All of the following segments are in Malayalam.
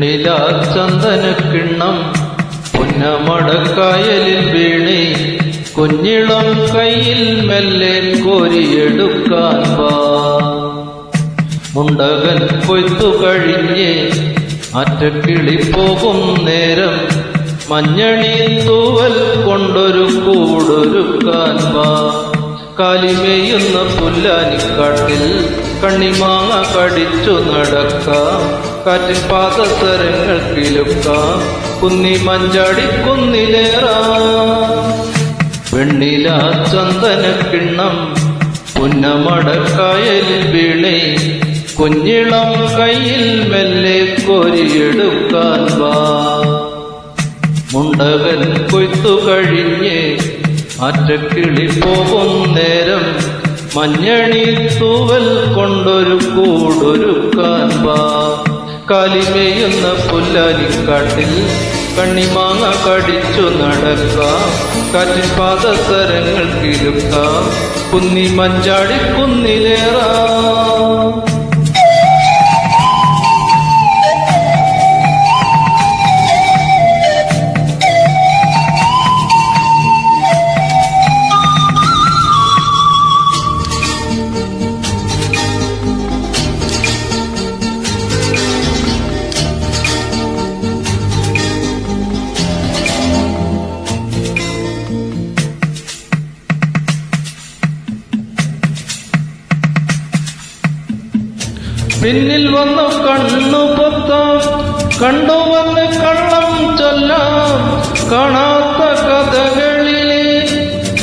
വെണ്ണില ചന്ദനക്കിണ്ണം പുന്നമടക്കായലിൽ വീണേ കുഞ്ഞിളം കയ്യിൽ മെല്ലെ കോരിയെടുക്കാൻ വാ. മുണ്ടകൻ കൊയ്ത്തു കഴിഞ്ഞേ അറ്റക്കിളി പോകും നേരം മഞ്ഞണി തൂവൽ കൊണ്ടൊരു കൂടൊരുക്കാൻ വാ. കാലിമേയുന്ന പുല്ലാനിക്കാട്ടിൽ കണ്ണിമാങ്ങ കടിച്ചു നടക്കാം. കാറ്റിൻ പാദസരങ്ങൾ കിലുക്കാം. കുന്നി മഞ്ചാടി കുന്നിലേറാം. വെണ്ണില ചന്ദനക്കിണ്ണം പുന്നമടക്കായലിൽ വീണേ കുഞ്ഞിളം കയ്യിൽ മെല്ലെ കോരിയെടുക്കാൻ വാ. മുണ്ടകൻ കൊയ്ത്തു കഴിഞ്ഞേ അറ്റക്കിളി പോകും നേരം മഞ്ഞണി തൂവൽ കൊണ്ടൊരു കൂടൊരുക്കാൻ വാ. കാലിമേയുന്ന പുല്ലാലിക്കാട്ടിൽ കണ്ണിമാങ്ങ കടിച്ചു നടക്കാം. കാറ്റിൻ പാദസരങ്ങൾ കിലുക്കാം. കുന്നി മഞ്ചാടി കുന്നിലേറാം. പിന്നിൽ വന്നു കണ്ണു പൊത്താം. കണ്ടുവന്ന് കള്ളം ചൊല്ലാം. കാണാത്ത കഥകളിലെ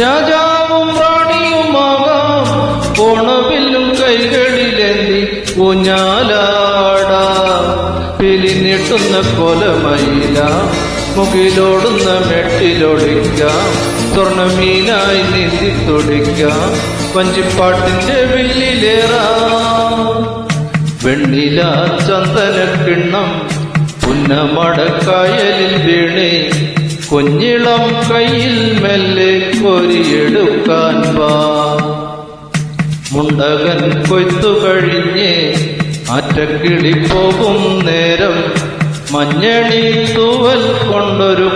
രാജാവും റാണിയുമാകാം. ഓണവില്ലും കൈകളിലെന്തി ഊഞ്ഞാലാടാം. പിലിഞ്ഞിട്ടുന്ന കൊലമയില മുകിലോടുന്ന മെട്ടിലൊടിക്കാം. സ്വർണമീനായി നീന്തി തുടിക്കാം. വഞ്ചിപ്പാട്ടിന്റെ വില്ലിലേറാം. വെണ്ണില ചന്ദനക്കിണ്ണം പുന്നമടക്കായലിൽ വീണേ കുഞ്ഞിളം കയ്യിൽ മെല്ലെ കോരിയെടുക്കാൻ വാ. മുണ്ടകൻ കൊയ്ത്തു കഴിഞ്ഞേ അറ്റക്കിളി പോകും നേരം മഞ്ഞണി തൂവൽ കൊണ്ടൊരു